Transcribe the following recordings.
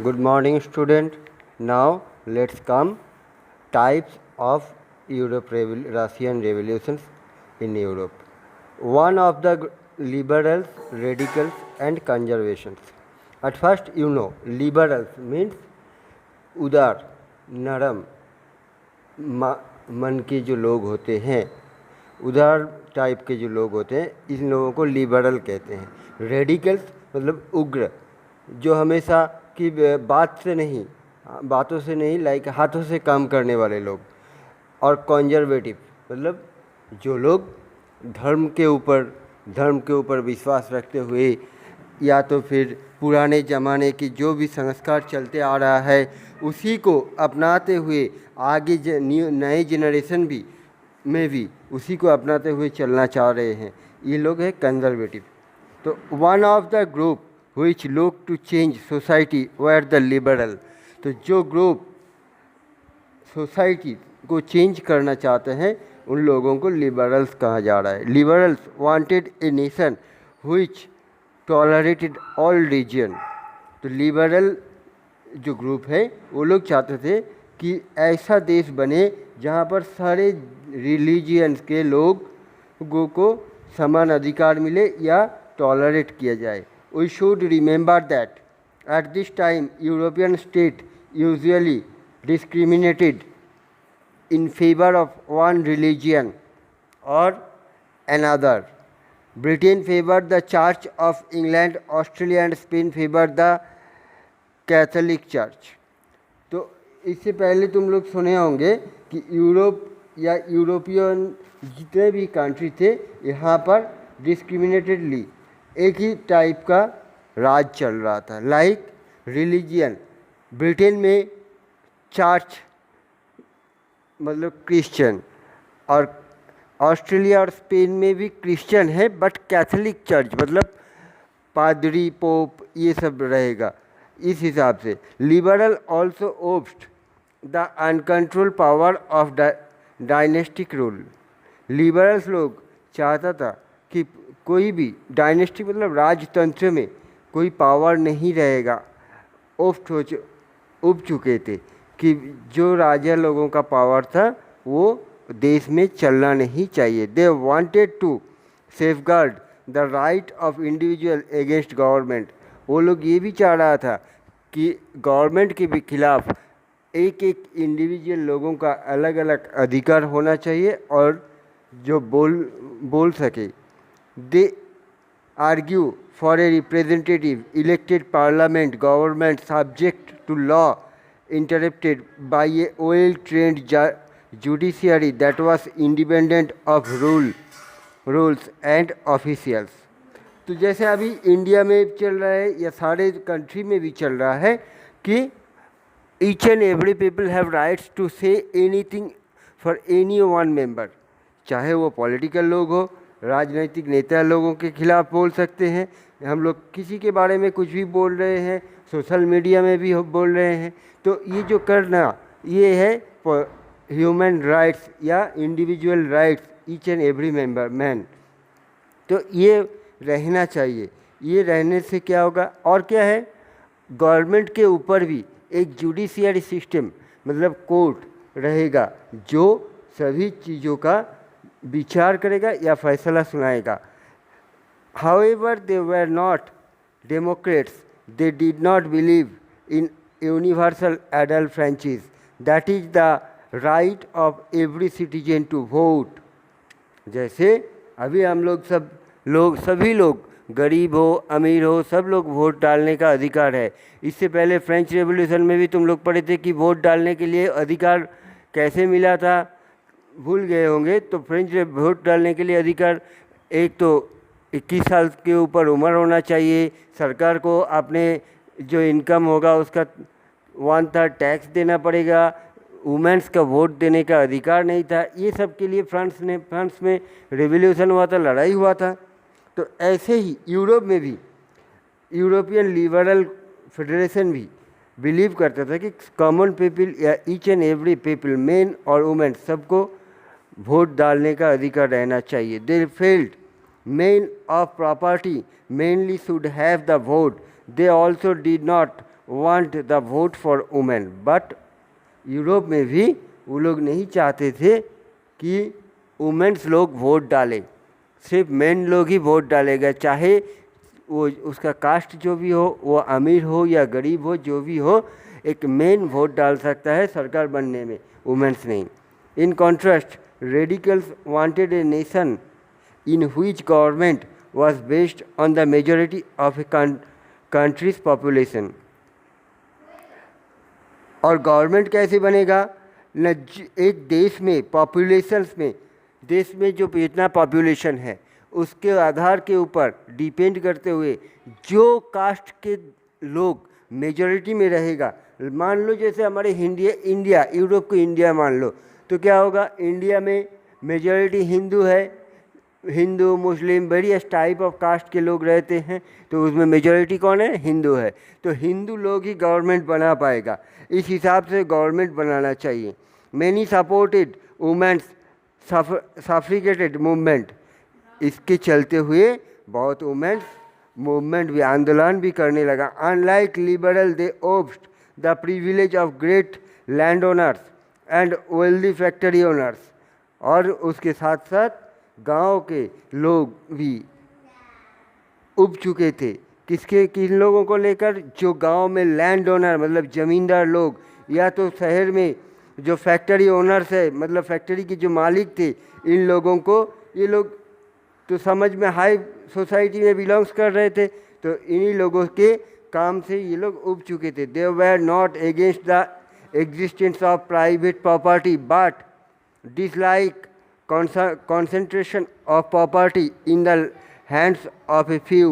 Good morning, student. Now let's come types of Russian revolutions in Europe. One of the liberals, radicals, and conservations. At first, liberals means उदार, नरम मन के जो लोग होते हैं, उदार टाइप के जो लोग होते हैं, इन लोगों को लिबरल कहते हैं। रेडिकल्स मतलब उग्र, जो हमेशा की बातों से नहीं लाइक हाथों से काम करने वाले लोग। और कंजर्वेटिव मतलब जो लोग धर्म के ऊपर विश्वास रखते हुए या तो फिर पुराने ज़माने की जो भी संस्कार चलते आ रहा है उसी को अपनाते हुए आगे नए जनरेशन में भी उसी को अपनाते हुए चलना चाह रहे हैं, ये लोग हैं कंजर्वेटिव। तो one of the group which look to change society were the liberal। तो जो ग्रुप सोसाइटी को चेंज करना चाहते हैं उन लोगों को लिबरल्स कहा जा रहा है। Liberals wanted a nation which tolerated all religion। तो लिबरल जो ग्रुप है वो लोग चाहते थे कि ऐसा देश बने जहाँ पर सारे रिलीजियंस के लोगों को समान अधिकार मिले या टॉलरेट किया जाए। We should remember that at this time European states usually discriminated in favor of one religion or another। Britain favored the Church of England, Australia and Spain favored the Catholic Church। तो इससे पहले तुम लोग सुने होंगे कि Europe या European जितने भी कंट्री थे यहाँ पर डिस्क्रिमिनेटेडली एक ही टाइप का राज चल रहा था। लाइक रिलीजियन, ब्रिटेन में चर्च मतलब क्रिश्चियन, और ऑस्ट्रेलिया और स्पेन में भी क्रिश्चियन है बट कैथोलिक चर्च मतलब पादरी पोप ये सब रहेगा। इस हिसाब से liberal also opposed the uncontrolled power of dynastic rule. Liberals लोग चाहता था कि कोई भी डायनेस्टी मतलब राजतंत्र में कोई पावर नहीं रहेगा। उब चुके थे कि जो राजा लोगों का पावर था वो देश में चलना नहीं चाहिए। They wanted to safeguard the right of individual against government. वो लोग ये भी चाह रहा था कि गवर्नमेंट के भी खिलाफ एक एक इंडिविजुअल लोगों का अलग अलग अधिकार होना चाहिए और जो बोल सके। They argue for a representative elected parliament government subject to law, interrupted by a well-trained judiciary that was independent of rules and officials। तो जैसे अभी इंडिया में चल रहा है या सारे कंट्री में भी चल रहा है कि each and every people have rights to say anything for any one member। चाहे वो पॉलिटिकल लोग हो, राजनीतिक नेता लोगों के खिलाफ बोल सकते हैं, हम लोग किसी के बारे में कुछ भी बोल रहे हैं, सोशल मीडिया में भी बोल रहे हैं। तो ये जो करना ये है ह्यूमन राइट्स या individual rights each and every member man. तो ये रहना चाहिए। ये रहने से क्या होगा और क्या है, गवर्नमेंट के ऊपर भी एक जुडिशियरी सिस्टम मतलब कोर्ट रहेगा जो सभी चीज़ों का विचार करेगा या फैसला सुनाएगा। However, they were not democrats। They did not believe in universal adult franchise, that is the right of every citizen to vote। जैसे अभी हम लोग सभी लोग गरीब हो अमीर हो सब लोग वोट डालने का अधिकार है। इससे पहले फ्रेंच रेवोल्यूशन में भी तुम लोग पढ़े थे कि वोट डालने के लिए अधिकार कैसे मिला था, भूल गए होंगे। तो फ्रेंच वोट डालने के लिए अधिकार एक तो 21 साल के ऊपर उम्र होना चाहिए, सरकार को अपने जो इनकम होगा उसका 1/3 टैक्स देना पड़ेगा, वुमेंस का वोट देने का अधिकार नहीं था। ये सब के लिए फ्रांस में रिवॉल्यूशन हुआ था, लड़ाई हुआ था। तो ऐसे ही यूरोप में भी यूरोपियन लिबरल फेडरेशन भी बिलीव करता था कि कॉमन पीपल या each and every people main और वुमेन सबको वोट डालने का अधिकार रहना चाहिए। They failed men of property mainly should have the vote। They also did not want the vote for women, but Europe में भी वो लोग नहीं चाहते थे कि वुमेन्स लोग वोट डालें, सिर्फ मेन लोग ही वोट डालेगा, चाहे वो उसका कास्ट जो भी हो, वो अमीर हो या गरीब हो, जो भी हो, एक मेन वोट डाल सकता है सरकार बनने में, वुमेन्स नहीं। In contrast radicals wanted a nation in which government was based on the majority of a country's population। और गवर्नमेंट कैसे बनेगा न, एक देश में पॉपुलेशंस में, देश में जो इतना पॉपुलेशन है उसके आधार के ऊपर डिपेंड करते हुए जो कास्ट के लोग मेजॉरिटी में रहेगा, मान लो जैसे हमारे इंडिया यूरोप को इंडिया मान लो, तो क्या होगा, इंडिया में मेजॉरिटी हिंदू है, हिंदू मुस्लिम वेरियस टाइप ऑफ कास्ट के लोग रहते हैं, तो उसमें मेजॉरिटी कौन है, हिंदू है, तो हिंदू लोग ही गवर्नमेंट बना पाएगा। इस हिसाब से गवर्नमेंट बनाना चाहिए। मैनी सपोर्टेड वुमेन्स सफरिकेटेड मूवमेंट, इसके चलते हुए बहुत वुमेन्स मूवमेंट भी, आंदोलन भी करने लगा। Unlike liberal they opposed the privilege of great land owners and wealthy factory owners, और उसके साथ साथ गांव के लोग भी उब चुके थे, किन लोगों को लेकर, जो गांव में लैंड ओनर मतलब ज़मींदार लोग, या तो शहर में जो फैक्ट्री ओनर्स है मतलब फैक्ट्री के जो मालिक थे, इन लोगों को, ये लोग तो समझ में हाई सोसाइटी में बिलोंग्स कर रहे थे, तो इन्हीं लोगों के काम से ये लोग उब चुके थे। They were not against the existence of private property but dislike concentration of property in the hands of a few।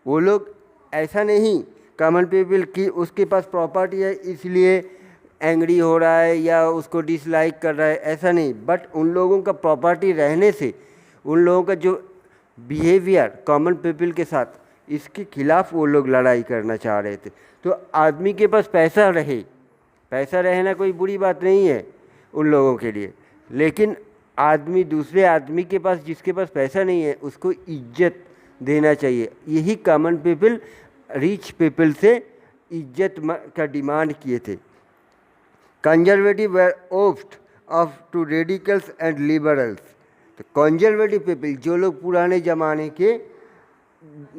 वो लोग ऐसा नहीं कॉमन पीपल की उसके पास प्रॉपर्टी है इसलिए एंग्री हो रहा है या उसको डिसलाइक कर रहा है, ऐसा नहीं, बट उन लोगों का प्रॉपर्टी रहने से उन लोगों का जो बिहेवियर कॉमन पीपल के साथ, इसके खिलाफ वो लोग लड़ाई करना चाह रहे थे। तो आदमी के पास पैसा रहे, पैसा रहना कोई बुरी बात नहीं है उन लोगों के लिए, लेकिन आदमी दूसरे आदमी के पास, जिसके पास पैसा नहीं है, उसको इज्जत देना चाहिए। यही कॉमन पीपल रिच पीपल से इज्जत का डिमांड किए थे। Conservative were opposed of to radicals and liberals. तो कंजर्वेटिव पीपल, जो लोग पुराने ज़माने के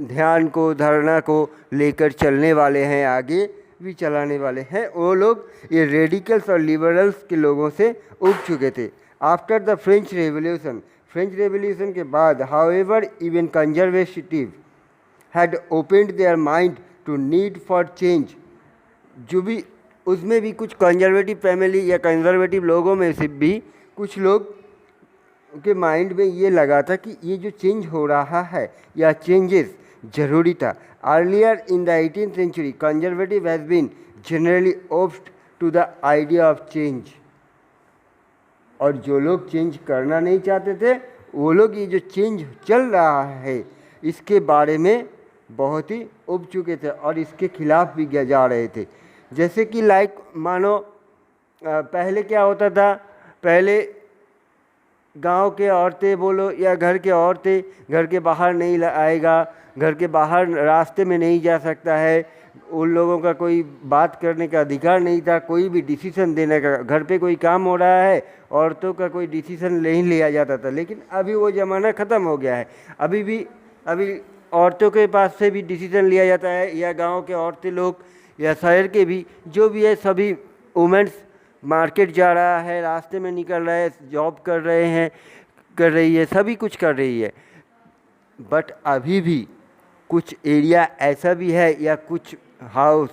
ध्यान को, धारणा को लेकर चलने वाले हैं, आगे भी चलाने वाले हैं, वो लोग ये रेडिकल्स और लिबरल्स के लोगों से उब चुके थे। आफ्टर द फ्रेंच रेवोल्यूशन के बाद, however even conservative had opened their mind to need for change. जो भी उसमें भी कुछ कंजर्वेटिव फैमिली या कंजर्वेटिव लोगों में से भी कुछ लोग के माइंड में ये लगा था कि ये जो चेंज हो रहा है या चेंजेस ज़रूरी था। Earlier in the 18th century conservative has been generally opposed to the idea of change. और जो लोग चेंज करना नहीं चाहते थे, वो लोग ये जो चेंज चल रहा है इसके बारे में बहुत ही उब चुके थे और इसके खिलाफ भी जा रहे थे। जैसे कि लाइक मानो पहले क्या होता था, पहले गांव के औरतें बोलो या घर के औरतें घर के बाहर नहीं आएगा, घर के बाहर रास्ते में नहीं जा सकता है, उन लोगों का कोई बात करने का अधिकार नहीं था, कोई भी डिसीजन देने का, घर पे कोई काम हो रहा है औरतों का कोई डिसीजन नहीं लिया जाता था। लेकिन अभी वो ज़माना ख़त्म हो गया है, अभी औरतों के पास से भी डिसीजन लिया जाता है, या गांव के औरतें लोग या शहर के भी जो भी है, सभी वुमेन्स मार्केट जा रहा है, रास्ते में निकल रहा है, जॉब कर रही है, सभी कुछ कर रही है। बट अभी भी कुछ एरिया ऐसा भी है या कुछ हाउस,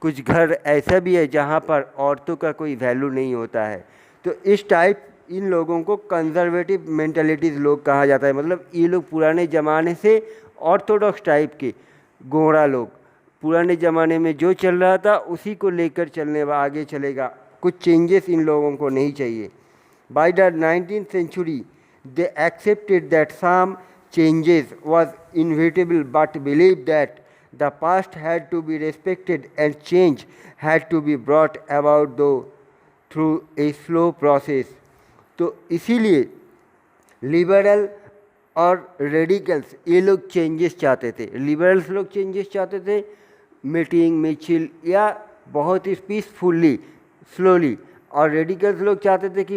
कुछ घर ऐसा भी है जहाँ पर औरतों का कोई वैल्यू नहीं होता है। तो इस टाइप इन लोगों को कंजर्वेटिव मेंटालिटीज़ लोग कहा जाता है। मतलब ये लोग पुराने ज़माने से ऑर्थोडॉक्स टाइप के गोरा लोग, पुराने ज़माने में जो चल रहा था उसी को लेकर चलने आगे चलेगा, कुछ चेंजेस इन लोगों को नहीं चाहिए। By the 19th century they accepted that some changes was inevitable but believed that the past had to be respected and change had to be brought about though through a slow process। तो इसीलिए liberal और radicals ये लोग changes चाहते थे। Liberals लोग changes चाहते थे, मीटिंग मिचिल या बहुत ही पीसफुली स्लोली। और रेडिकल्स लोग चाहते थे कि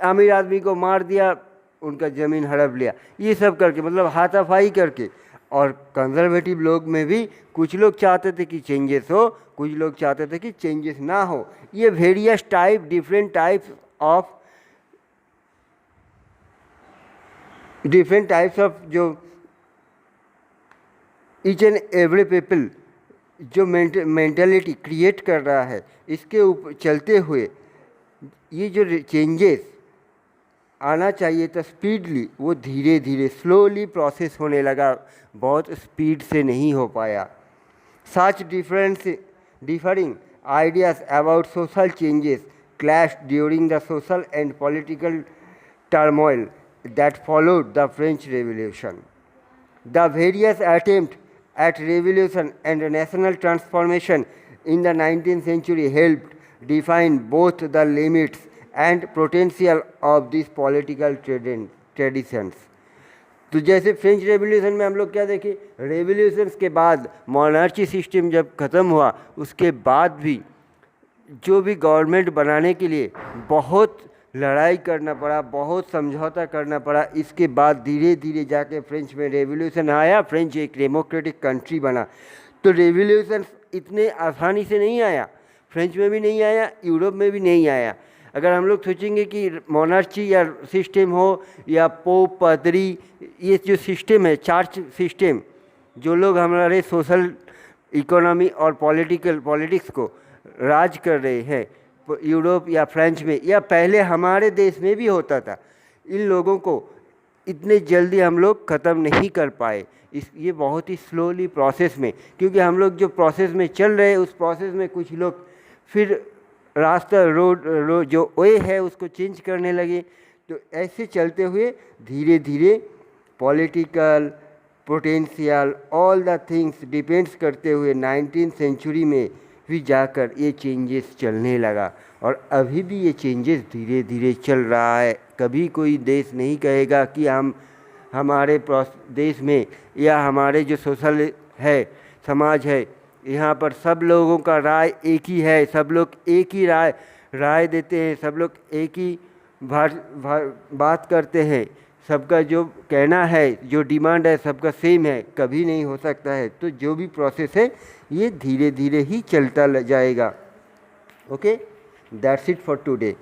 अमीर आदमी को मार दिया, उनका ज़मीन हड़प लिया, ये सब करके, मतलब हाथापाई करके। और कंजर्वेटिव लोग में भी कुछ लोग चाहते थे कि चेंजेस हो, कुछ लोग चाहते थे कि चेंजेस ना हो। ये various type, different types of जो ईच एंड एवरी पीपल जो मेंटालिटी क्रिएट कर रहा है, इसके ऊपर चलते हुए ये जो चेंजेस आना चाहिए था स्पीडली, वो धीरे धीरे स्लोली प्रोसेस होने लगा, बहुत स्पीड से नहीं हो पाया। सच differing ideas about social changes clashed during the social and political turmoil that followed the French Revolution. The various attempts at revolution and national transformation in the 19th century helped define both the limits and potential of these political traditions. तो जैसे French revolution में हम लोग क्या देखें, revolutions के बाद monarchy system जब ख़त्म हुआ, उसके बाद भी जो भी गवर्नमेंट बनाने के लिए बहुत लड़ाई करना पड़ा, बहुत समझौता करना पड़ा। इसके बाद धीरे धीरे जाके फ्रेंच में रेवोल्यूशन आया, फ्रेंच एक डेमोक्रेटिक कंट्री बना। तो रेवोल्यूशन इतने आसानी से नहीं आया, फ्रेंच में भी नहीं आया, यूरोप में भी नहीं आया। अगर हम लोग सोचेंगे कि मोनार्ची या सिस्टम हो या पोप पादरी, ये जो सिस्टम है, चर्च सिस्टम, जो लोग हमारे सोशल इकोनॉमी और पॉलिटिक्स को राज कर रहे हैं यूरोप या फ्रेंच में, या पहले हमारे देश में भी होता था, इन लोगों को इतने जल्दी हम लोग ख़त्म नहीं कर पाए। ये बहुत ही स्लोली प्रोसेस में, क्योंकि हम लोग जो प्रोसेस में चल रहे हैं, उस प्रोसेस में कुछ लोग फिर रास्ता रोड जो वे है उसको चेंज करने लगे। तो ऐसे चलते हुए धीरे धीरे political potential all the things depends करते हुए 19th सेंचुरी में भी जाकर ये चेंजेस चलने लगा। और अभी भी ये चेंजेस धीरे धीरे चल रहा है। कभी कोई देश नहीं कहेगा कि हमारे देश में या हमारे जो सोशल है समाज है, यहाँ पर सब लोगों का राय एक ही है, सब लोग एक ही राय देते हैं, सब लोग एक ही बात करते हैं, सबका जो कहना है, जो डिमांड है, सबका सेम है, कभी नहीं हो सकता है। तो जो भी प्रोसेस है ये धीरे धीरे ही चलता जाएगा। Okay, that's it for today.